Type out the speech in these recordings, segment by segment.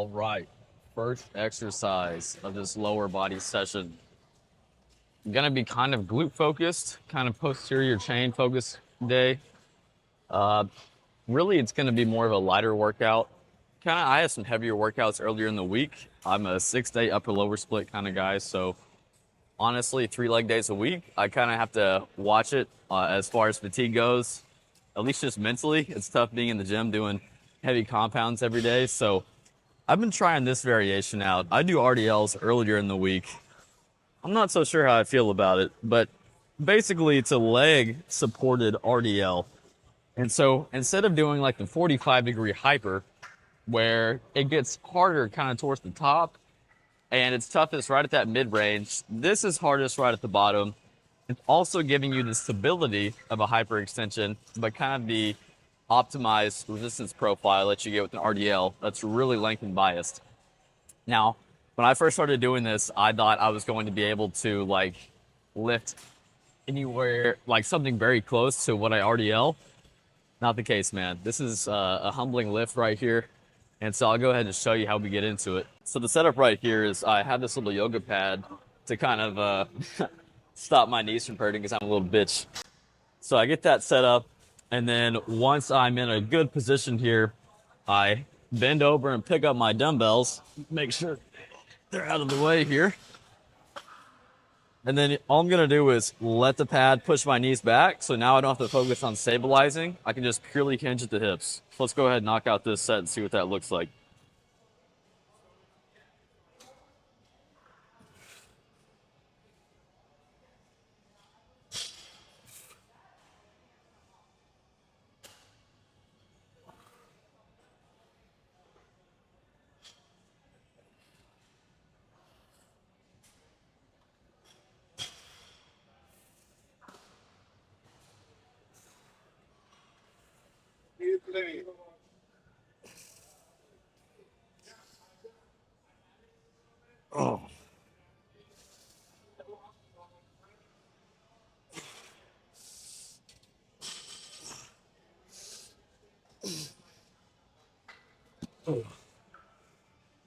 All right, first exercise of this lower body session. Gonna be kind of glute focused, kind of posterior chain focused day. Uh, Really, it's gonna be more of a lighter workout. I had some heavier workouts earlier in the week. I'm a 6-day upper lower split kind of guy, so honestly, 3 leg days a week, I kind of have to watch it as far as fatigue goes. At least just mentally, it's tough being in the gym doing heavy compounds every day. So I've been trying this variation out. I do RDLs earlier in the week. I'm not so sure how I feel about it, but basically it's a leg supported RDL. And so instead of doing like the 45-degree hyper, where it gets harder kind of towards the top and it's toughest right at that mid range, this is hardest right at the bottom. It's also giving you the stability of a hyperextension, but kind of the optimized resistance profile that you get with an RDL that's really length biased. Now, when I first started doing this, I thought I was going to be able to like lift anywhere, like something very close to what I RDL. Not the case, man. This is a humbling lift right here. And so I'll go ahead and show you how we get into it. So the setup right here is I have this little yoga pad to kind of stop my knees from hurting because I'm a little bitch. So I get that set up. And then once I'm in a good position here, I bend over and pick up my dumbbells, make sure they're out of the way here. And then all I'm gonna do is let the pad push my knees back. So now I don't have to focus on stabilizing. I can just purely hinge at the hips. So let's go ahead and knock out this set and see what that looks like. Oh.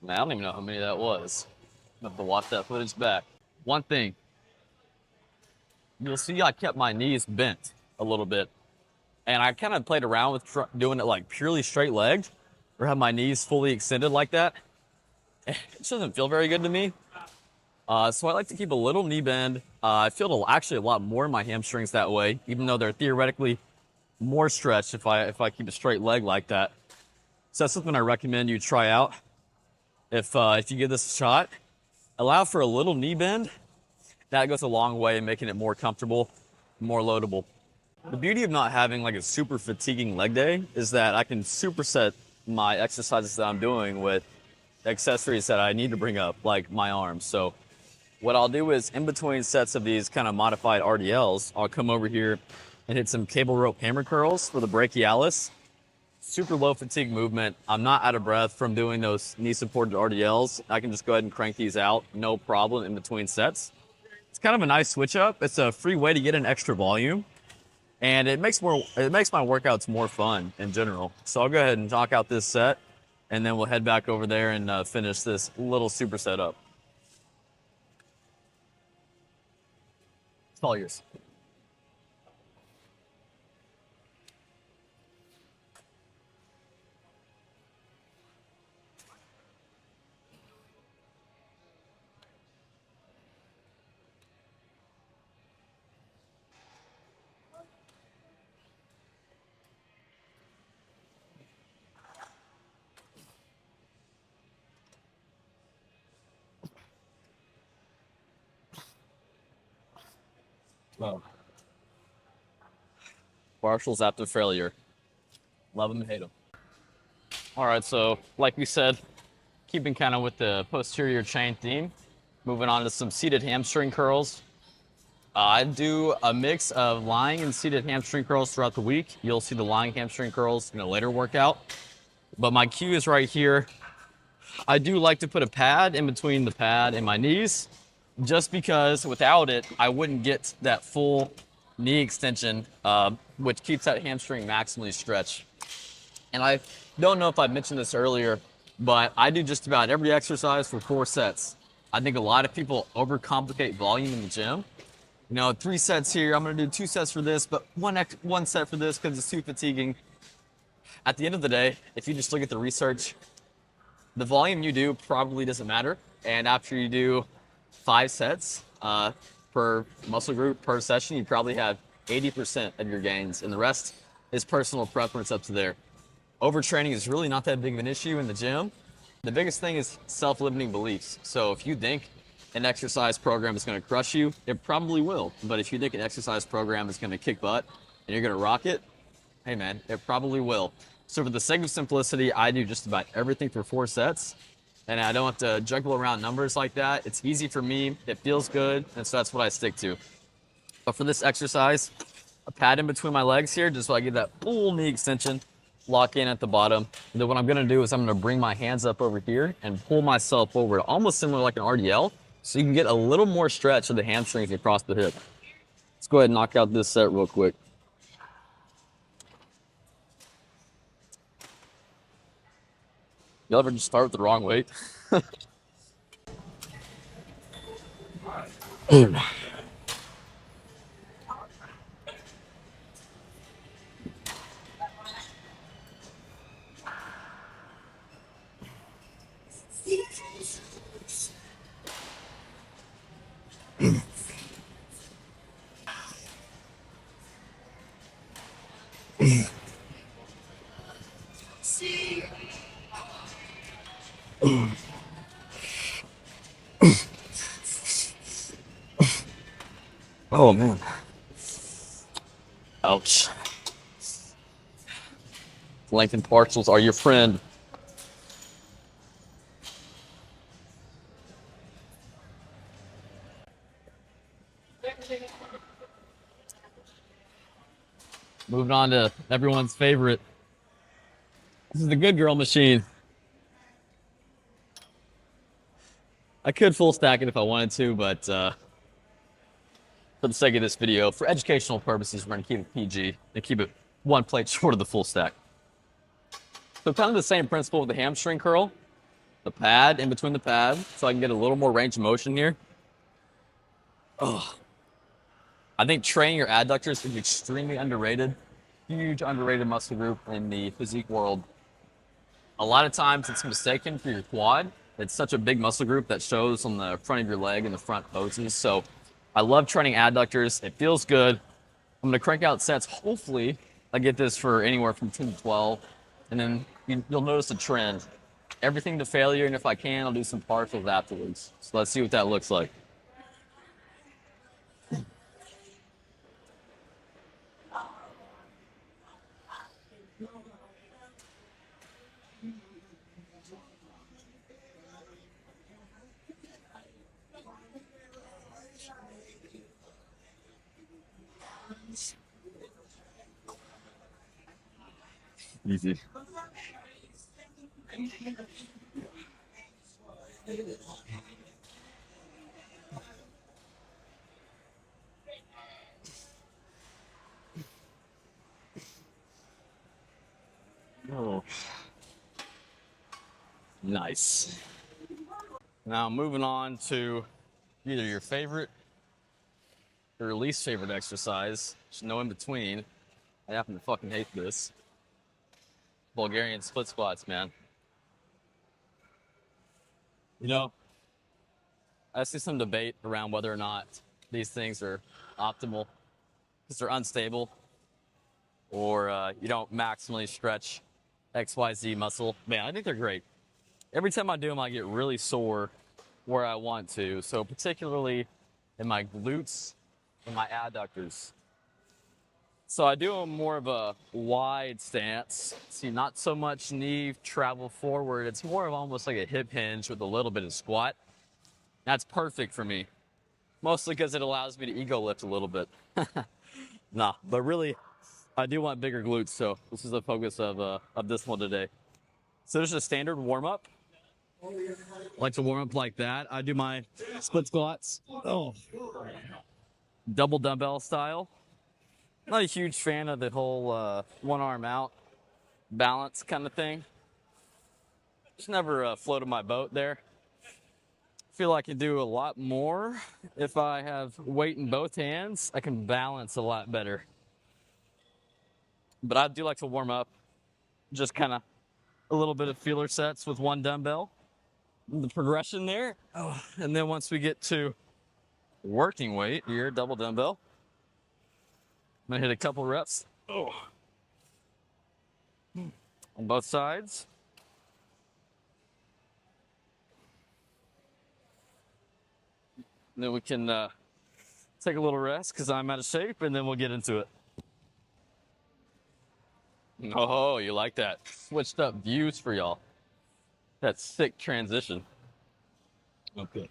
Man, I don't even know how many that was. I have to watch that footage back. One thing, you'll see I kept my knees bent a little bit. And I kind of played around with doing it like purely straight legged or have my knees fully extended like that. It just doesn't feel very good to me. So I like to keep a little knee bend. I feel actually a lot more in my hamstrings that way, even though they're theoretically more stretched if I keep a straight leg like that. So that's something I recommend you try out. If you give this a shot, allow for a little knee bend. That goes a long way in making it more comfortable, more loadable. The beauty of not having like a super fatiguing leg day is that I can superset my exercises that I'm doing with accessories that I need to bring up, like my arms. So what I'll do is in between sets of these kind of modified RDLs, I'll come over here and hit some cable rope hammer curls for the brachialis. Super low fatigue movement. I'm not out of breath from doing those knee supported RDLs. I can just go ahead and crank these out, no problem in between sets. It's kind of a nice switch up. It's a free way to get an extra volume. And it makes my workouts more fun in general. So I'll go ahead and knock out this set, and then we'll head back over there and finish this little superset up. It's all yours. Well, partials after failure. Love them and hate them. All right, so like we said, keeping kind of with the posterior chain theme, moving on to some seated hamstring curls. I do a mix of lying and seated hamstring curls throughout the week. You'll see the lying hamstring curls in a later workout. But my cue is right here. I do like to put a pad in between the pad and my knees, just because without it, I wouldn't get that full knee extension, which keeps that hamstring maximally stretched. And I don't know if I mentioned this earlier, but I do just about every exercise for 4 sets. I think a lot of people overcomplicate volume in the gym. You know, 3 sets here, I'm gonna do 2 sets for this, but one set for this because it's too fatiguing. At the end of the day, if you just look at the research, the volume you do probably doesn't matter. And after you do 5 sets per muscle group per session, you probably have 80% of your gains, and the rest is personal preference up to there. Overtraining is really not that big of an issue in the gym. The biggest thing is self-limiting beliefs. So if you think an exercise program is going to crush you, it probably will. But if you think an exercise program is going to kick butt and you're going to rock it, hey man, it probably will. So for the sake of simplicity, I do just about everything for 4 sets. And I don't have to juggle around numbers like that. It's easy for me, it feels good, and so that's what I stick to. But for this exercise, a pad in between my legs here, just so I get that full knee extension, lock in at the bottom. And then what I'm gonna do is I'm gonna bring my hands up over here and pull myself over, almost similar like an RDL, so you can get a little more stretch of the hamstrings across the hip. Let's go ahead and knock out this set real quick. Y'all ever just start with the wrong weight? Oh man. Ouch. Lengthened partials are your friend. Moving on to everyone's favorite. This is the good girl machine. I could full stack it if I wanted to, but for the sake of this video, for educational purposes, we're gonna keep it PG and keep it one plate short of the full stack. So kind of the same principle with the hamstring curl, the pad in between the pad, so I can get a little more range of motion here. Oh, I think training your adductors is extremely underrated, huge underrated muscle group in the physique world. A lot of times it's mistaken for your quad. It's such a big muscle group that shows on the front of your leg and the front poses. So I love training adductors. It feels good. I'm gonna crank out sets. Hopefully I get this for anywhere from 10 to 12. And then you'll notice a trend. Everything to failure, and if I can, I'll do some partials afterwards. So let's see what that looks like. Easy. Oh. Nice. Now moving on to either your favorite or least favorite exercise. There's no in between. I happen to fucking hate this. Bulgarian split squats, man. You know, I see some debate around whether or not these things are optimal because they're unstable or you don't maximally stretch XYZ muscle. Man, I think they're great. Every time I do them, I get really sore where I want to. So particularly in my glutes and my adductors. So I do a more of a wide stance. See, not so much knee travel forward. It's more of almost like a hip hinge with a little bit of squat. That's perfect for me. Mostly because it allows me to ego lift a little bit. Nah, but really, I do want bigger glutes, so this is the focus of this one today. So there's a standard warm-up. I like to warm up like that. I do my split squats. Oh. Double dumbbell style. Not a huge fan of the whole one arm out balance kind of thing. Just never floated my boat there. Feel I can do a lot more if I have weight in both hands. I can balance a lot better. But I do like to warm up, just kind of a little bit of feeler sets with one dumbbell. The progression there. Oh, and then once we get to working weight here, double dumbbell, I'm gonna hit a couple reps. Oh, on both sides. And then we can take a little rest because I'm out of shape, and then we'll get into it. Oh, you like that? Switched up views for y'all. That sick transition. Okay.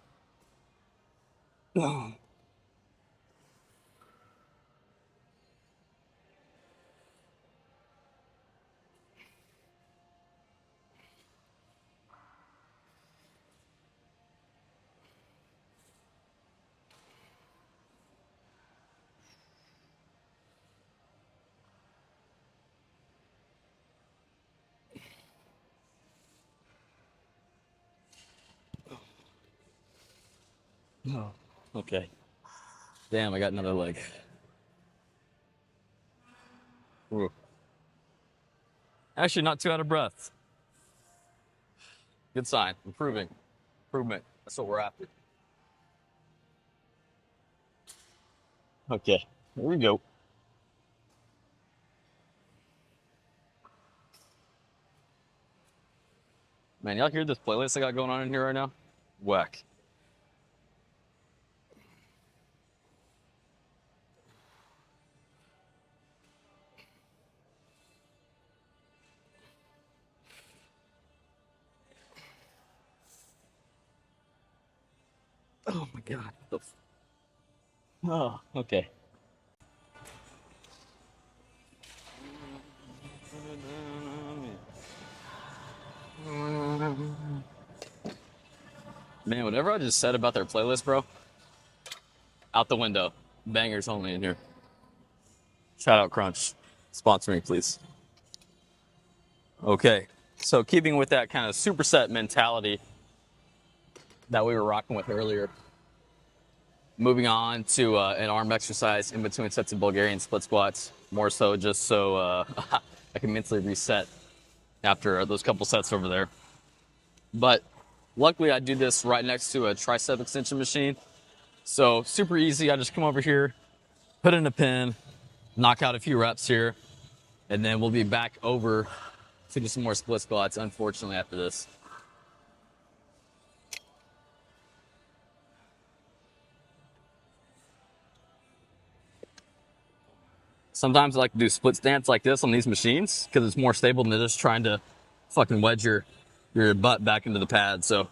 Oh okay. Damn, I got another leg. Ooh. Actually, not too out of breath. Good sign. Improving. Improvement. That's what we're after. Okay, here we go. Man, y'all hear this playlist I got going on in here right now? Whack. Oh my god. Oh, okay. Man, whatever I just said about their playlist, bro, out the window. Bangers only in here. Shout out Crunch. Sponsor me, please. Okay. So keeping with that kind of superset mentality that we were rocking with earlier, moving on to an arm exercise in between sets of Bulgarian split squats, more so just so I can mentally reset after those couple sets over there. But luckily I do this right next to a tricep extension machine. So super easy. I just come over here, put in a pin, knock out a few reps here, and then we'll be back over to do some more split squats, unfortunately, after this. Sometimes I like to do split stance like this on these machines because it's more stable than just trying to fucking wedge your butt back into the pad. So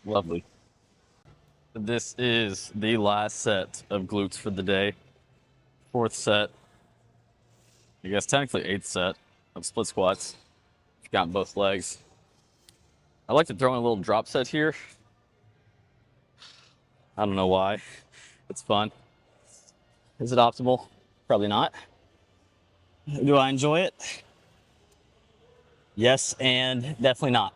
lovely. This is the last set of glutes for the day. Fourth set, I guess technically eighth set of split squats. Got both legs. I like to throw in a little drop set here. I don't know why. It's fun. Is it optimal? Probably not. Do I enjoy it? Yes, and definitely not.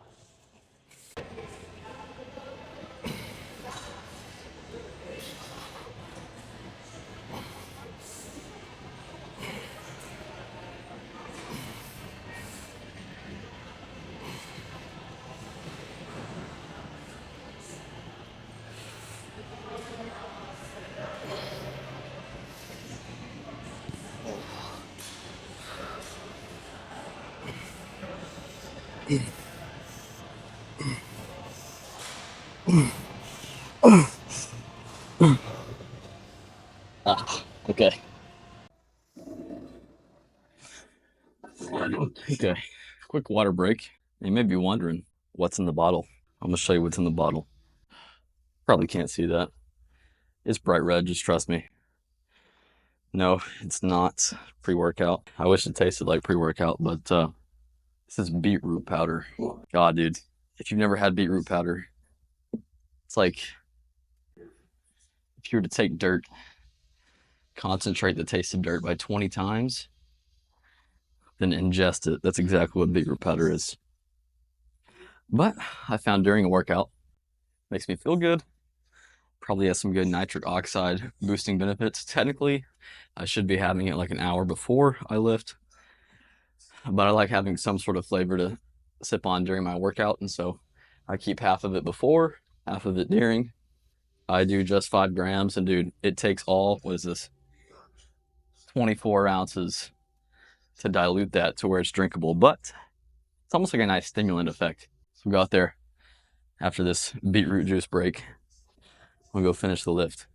Okay, quick water break. You may be wondering what's in the bottle. I'm gonna show you what's in the bottle. Probably can't see that. It's bright red, just trust me. No, it's not pre-workout. I wish it tasted like pre-workout, but this is beetroot powder. God, dude, if you've never had beetroot powder, it's like if you were to take dirt, concentrate the taste of dirt by 20 times, then ingest it. That's exactly what beetroot powder is. But I found during a workout, makes me feel good. Probably has some good nitric oxide boosting benefits. Technically, I should be having it like an hour before I lift, but I like having some sort of flavor to sip on during my workout, and so I keep half of it before, half of it during. I do just 5 grams, and dude, it takes all, what is this, 24 ounces to dilute that to where it's drinkable, but it's almost like a nice stimulant effect. So we'll go out there after this beetroot juice break. We'll go finish the lift.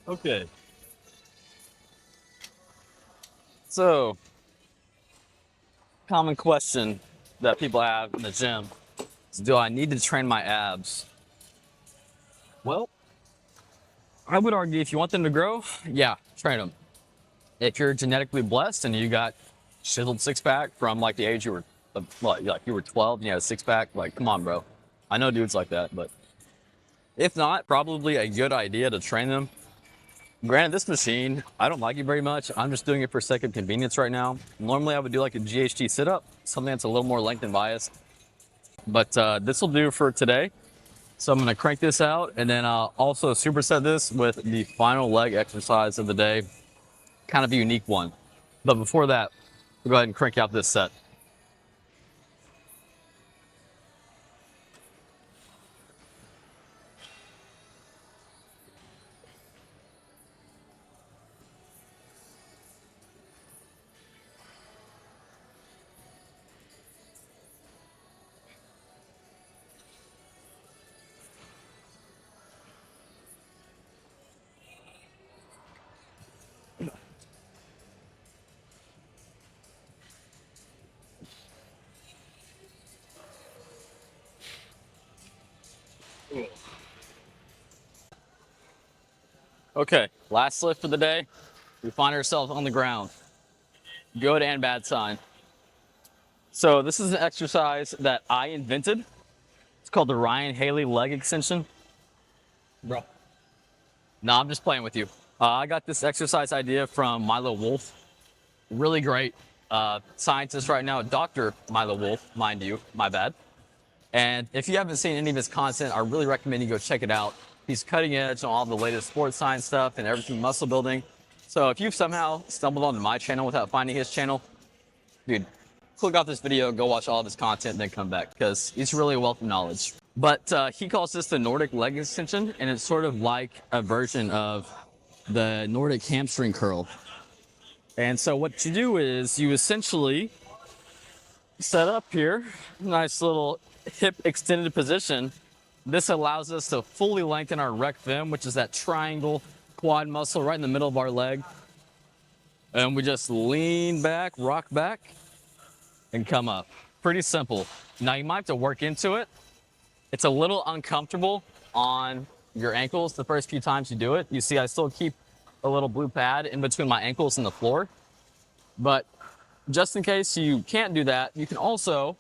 Okay. So, common question that people have in the gym is, do I need to train my abs? Well, I would argue if you want them to grow, yeah, train them. If you're genetically blessed and you got chiseled six pack from like the age you were, like you were 12 and you had a six pack, like come on, bro. I know dudes like that, but if not, probably a good idea to train them. Granted, this machine, I don't like it very much. I'm just doing it for sake of convenience right now. Normally I would do like a GHD sit-up, something that's a little more length and bias. But this will do for today. So I'm gonna crank this out and then also superset this with the final leg exercise of the day. Kind of a unique one. But before that, we'll go ahead and crank out this set. Okay, last lift for the day. We find ourselves on the ground. Good and bad sign. So this is an exercise that I invented. It's called the Ryan Haley Leg Extension. Bro. No, I'm just playing with you. I got this exercise idea from Milo Wolf. Really great scientist right now, Dr. Milo Wolf, mind you, my bad. And if you haven't seen any of his content, I really recommend you go check it out. He's cutting edge on all the latest sports science stuff and everything muscle building. So if you've somehow stumbled onto my channel without finding his channel, dude, click off this video, go watch all of his content, and then come back, because he's really a wealth of knowledge. But he calls this the Nordic Leg Extension, and it's sort of like a version of the Nordic hamstring curl. And so what you do is you essentially set up here, nice little hip extended position. This allows us to fully lengthen our rec fem, which is that triangle quad muscle right in the middle of our leg. And we just lean back, rock back, and come up. Pretty simple. Now you might have to work into it. It's a little uncomfortable on your ankles the first few times you do it. You see I still keep a little blue pad in between my ankles and the floor. But just in case you can't do that, you can also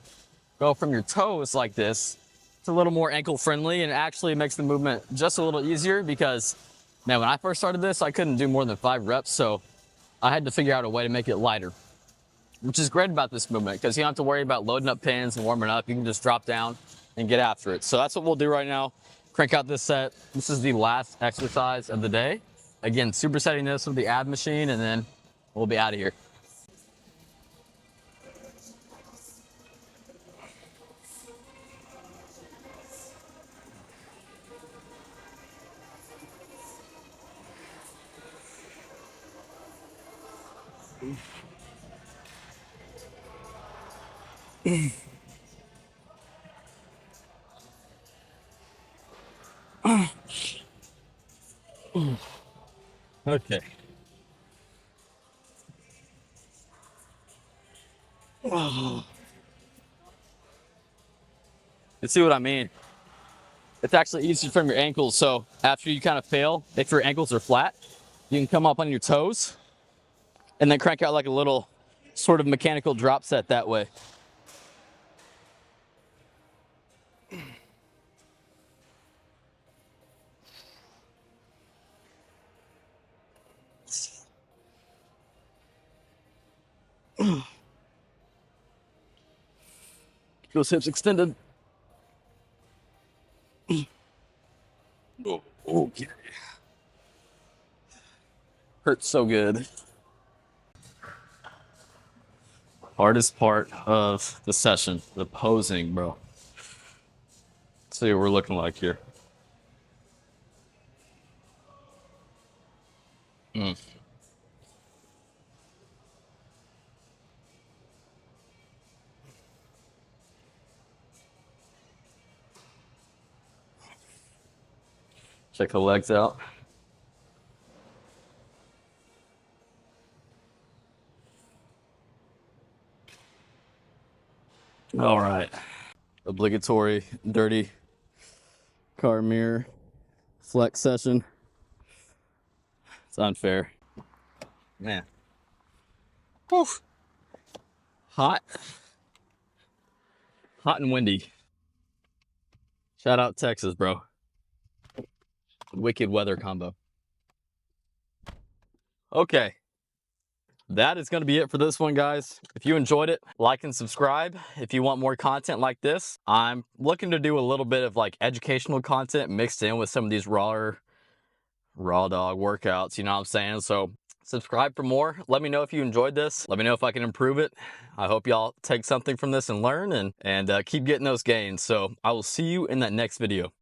go from your toes like this. It's a little more ankle friendly and actually makes the movement just a little easier, because man, when I first started this, I couldn't do more than 5 reps. So I had to figure out a way to make it lighter, which is great about this movement because you don't have to worry about loading up pins and warming up. You can just drop down and get after it. So that's what we'll do right now. Crank out this set. This is the last exercise of the day. Again, supersetting this with the ab machine, and then we'll be out of here. Okay. You see what I mean? It's actually easier from your ankles. So after you kind of fail, if your ankles are flat, you can come up on your toes and then crank out like a little sort of mechanical drop set that way. Those hips extended. Oh, okay. Hurts so good. Hardest part of the session, the posing, bro. Let's see what we're looking like here. Check the legs out. All right. Obligatory dirty car mirror flex session. It's unfair. Man. Whew. Hot. Hot and windy. Shout out Texas, bro. Wicked weather combo. Okay. That is going to be it for this one, guys. If you enjoyed it, like and subscribe. If you want more content like this, I'm looking to do a little bit of like educational content mixed in with some of these raw dog workouts, you know what I'm saying? So subscribe for more. Let me know if you enjoyed this. Let me know if I can improve it. I hope y'all take something from this and learn and keep getting those gains. So I will see you in that next video.